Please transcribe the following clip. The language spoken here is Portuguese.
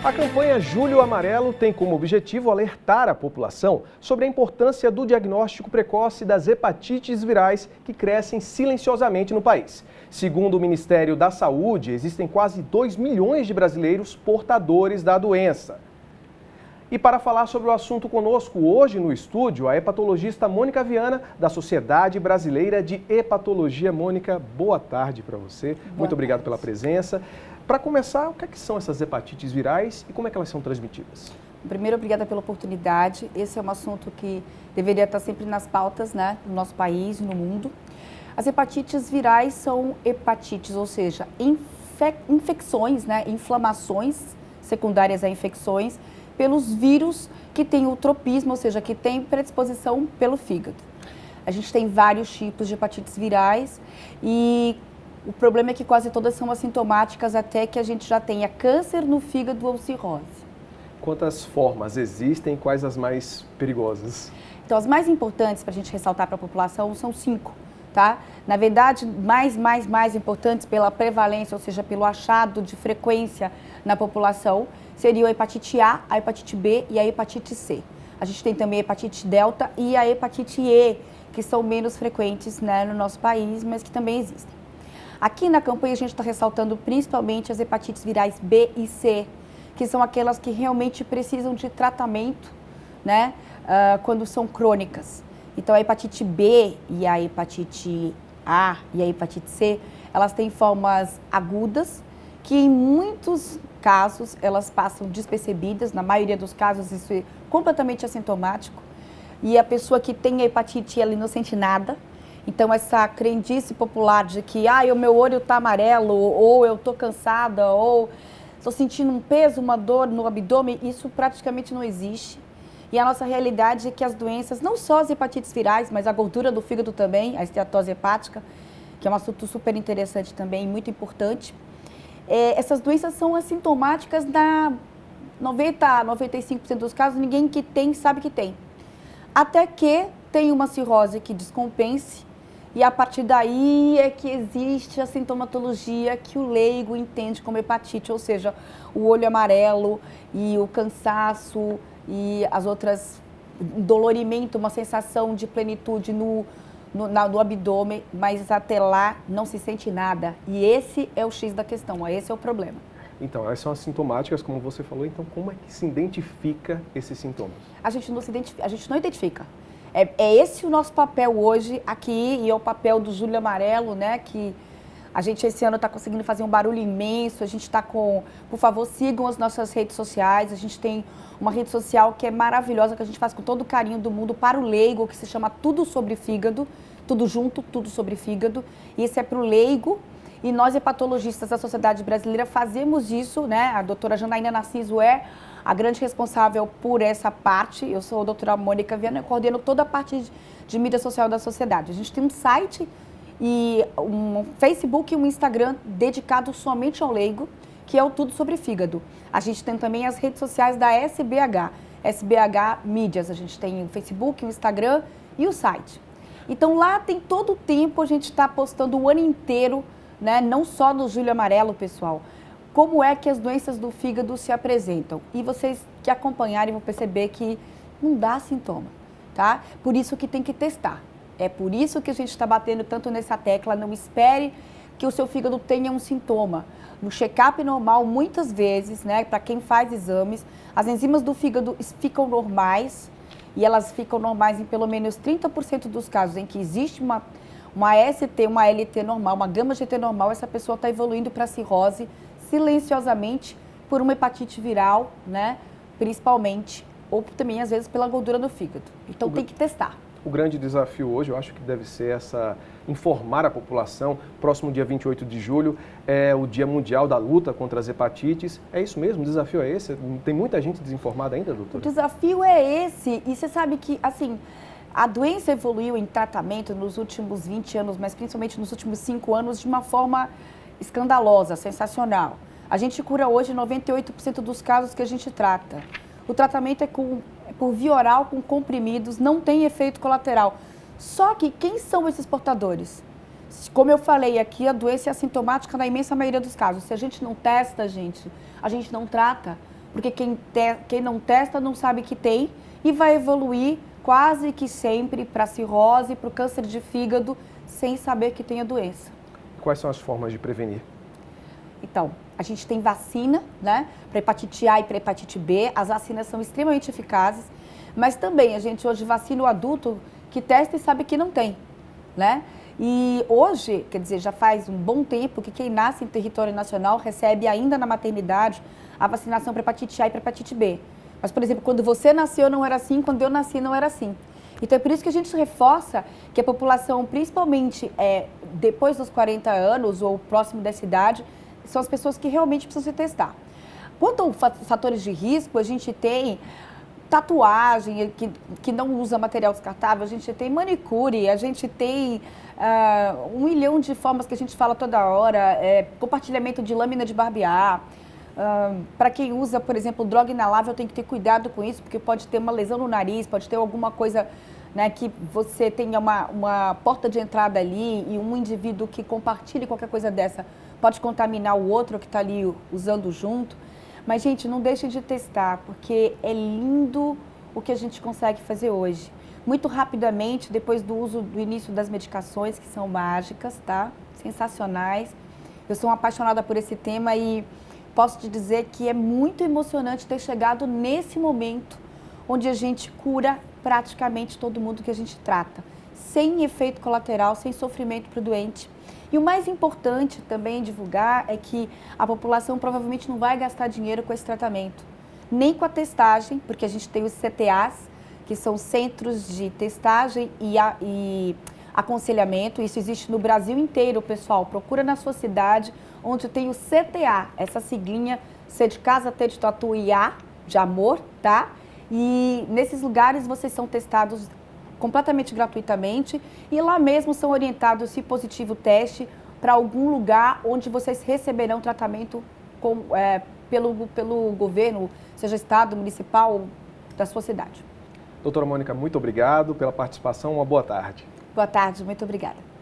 A campanha Julho Amarelo tem como objetivo alertar a população sobre a importância do diagnóstico precoce das hepatites virais que crescem silenciosamente no país. Segundo o Ministério da Saúde, existem quase 2 milhões de brasileiros portadores da doença. E para falar sobre o assunto conosco hoje no estúdio, a hepatologista Mônica Viana, da Sociedade Brasileira de Hepatologia. Mônica, boa tarde para você. Muito obrigado pela presença. Para começar, o que é que são essas hepatites virais e como é que elas são transmitidas? Primeiro, obrigada pela oportunidade. Esse é um assunto que deveria estar sempre nas pautas, né, no nosso país e no mundo. As hepatites virais são hepatites, ou seja, infecções, né, inflamações secundárias a infecções pelos vírus que têm o tropismo, ou seja, que têm predisposição pelo fígado. A gente tem vários tipos de hepatites virais e o problema é que quase todas são assintomáticas até que a gente já tenha câncer no fígado ou cirrose. Quantas formas existem? Quais as mais perigosas? Então, as mais importantes para a gente ressaltar para a população são 5, tá? Na verdade, mais importantes pela prevalência, ou seja, pelo achado de frequência na população, seriam a hepatite A, a hepatite B e a hepatite C. A gente tem também a hepatite delta e a hepatite E, que são menos frequentes, né, no nosso país, mas que também existem. Aqui na campanha a gente está ressaltando principalmente as hepatites virais B e C, que são aquelas que realmente precisam de tratamento, né, quando são crônicas. Então a hepatite B e a hepatite A e a hepatite C, elas têm formas agudas, que em muitos casos elas passam despercebidas, na maioria dos casos isso é completamente assintomático, e a pessoa que tem a hepatite ela não sente nada. Então, essa crendice popular de que o meu olho está amarelo, ou eu estou cansada, ou estou sentindo um peso, uma dor no abdômen, isso praticamente não existe. E a nossa realidade é que as doenças, não só as hepatites virais, mas a gordura do fígado também, a esteatose hepática, que é um assunto super interessante também, muito importante, essas doenças são assintomáticas na 95% dos casos, ninguém que tem sabe que tem. Até que tem uma cirrose que descompense, e a partir daí é que existe a sintomatologia que o leigo entende como hepatite, ou seja, o olho amarelo e o cansaço e as outras, dolorimento, uma sensação de plenitude no abdômen, mas até lá não se sente nada. E esse é o X da questão, esse é o problema. Então, elas são assintomáticas, como você falou, então como é que se identifica esses sintomas? A gente não identifica. É esse o nosso papel hoje aqui, e é o papel do Julho Amarelo, né, que a gente esse ano está conseguindo fazer um barulho imenso, a gente está com... Por favor, sigam as nossas redes sociais, a gente tem uma rede social que é maravilhosa, que a gente faz com todo o carinho do mundo para o leigo, que se chama Tudo Sobre Fígado, tudo junto, Tudo Sobre Fígado, e esse é para o leigo, e nós hepatologistas da Sociedade Brasileira fazemos isso, né, a doutora Janaína Narciso é a grande responsável por essa parte. Eu sou a doutora Mônica Viana, eu coordeno toda a parte de mídia social da sociedade. A gente tem um site e um Facebook e um Instagram dedicado somente ao leigo, que é o Tudo Sobre Fígado. A gente tem também as redes sociais da SBH Mídias. A gente tem o Facebook, o Instagram e o site. Então lá tem todo o tempo, a gente está postando o ano inteiro, né, não só no Julho Amarelo, pessoal, como é que as doenças do fígado se apresentam. E vocês que acompanharem vão perceber que não dá sintoma, tá? Por isso que tem que testar. É por isso que a gente está batendo tanto nessa tecla, não espere que o seu fígado tenha um sintoma. No check-up normal, muitas vezes, né, para quem faz exames, as enzimas do fígado ficam normais, e elas ficam normais em pelo menos 30% dos casos em que existe uma ST, uma LT normal, uma gama GT normal, essa pessoa está evoluindo para cirrose, silenciosamente por uma hepatite viral, né, principalmente, ou também às vezes pela gordura do fígado. Então tem que testar. O grande desafio hoje, eu acho que deve ser informar a população. Próximo dia 28 de julho é o Dia Mundial da Luta contra as Hepatites. É isso mesmo? O desafio é esse? Tem muita gente desinformada ainda, doutora? O desafio é esse. E você sabe que, assim, a doença evoluiu em tratamento nos últimos 20 anos, mas principalmente nos últimos 5 anos, de uma forma escandalosa, sensacional. A gente cura hoje 98% dos casos que a gente trata. O tratamento é por via oral, com comprimidos, não tem efeito colateral. Só que quem são esses portadores? Como eu falei aqui, a doença é assintomática na imensa maioria dos casos. Se a gente não testa, a gente não trata, porque quem não testa não sabe que tem e vai evoluir quase que sempre para cirrose, para o câncer de fígado, sem saber que tem a doença. Quais são as formas de prevenir? Então, a gente tem vacina, né, para hepatite A e para hepatite B. As vacinas são extremamente eficazes, mas também a gente hoje vacina o adulto que testa e sabe que não tem, né? E hoje, quer dizer, já faz um bom tempo que quem nasce em território nacional recebe ainda na maternidade a vacinação para hepatite A e para hepatite B. Mas, por exemplo, quando você nasceu não era assim, quando eu nasci não era assim. Então é por isso que a gente reforça que a população, principalmente depois dos 40 anos ou próximo dessa idade, são as pessoas que realmente precisam se testar. Quanto aos fatores de risco, a gente tem tatuagem que não usa material descartável, a gente tem manicure, a gente tem 1 milhão de formas que a gente fala toda hora, compartilhamento de lâmina de barbear. Para quem usa, por exemplo, droga inalável, tem que ter cuidado com isso, porque pode ter uma lesão no nariz, pode ter alguma coisa, né, que você tenha uma porta de entrada ali e um indivíduo que compartilhe qualquer coisa dessa pode contaminar o outro que está ali usando junto. Mas, gente, não deixem de testar, porque é lindo o que a gente consegue fazer hoje. Muito rapidamente, depois do início das medicações, que são mágicas, tá? Sensacionais. Eu sou uma apaixonada por esse tema e posso te dizer que é muito emocionante ter chegado nesse momento onde a gente cura praticamente todo mundo que a gente trata, sem efeito colateral, sem sofrimento para o doente. E o mais importante também divulgar é que a população provavelmente não vai gastar dinheiro com esse tratamento, nem com a testagem, porque a gente tem os CTAs, que são Centros de Testagem e Aconselhamento. Isso existe no Brasil inteiro, pessoal. Procura na sua cidade, onde tem o CTA, essa siglinha, C de casa, T de tatu e A de amor, tá? E nesses lugares vocês são testados completamente gratuitamente e lá mesmo são orientados, se positivo o teste, para algum lugar onde vocês receberão tratamento pelo governo, seja estado, municipal, da sua cidade. Doutora Mônica, muito obrigado pela participação, uma boa tarde. Boa tarde, muito obrigada.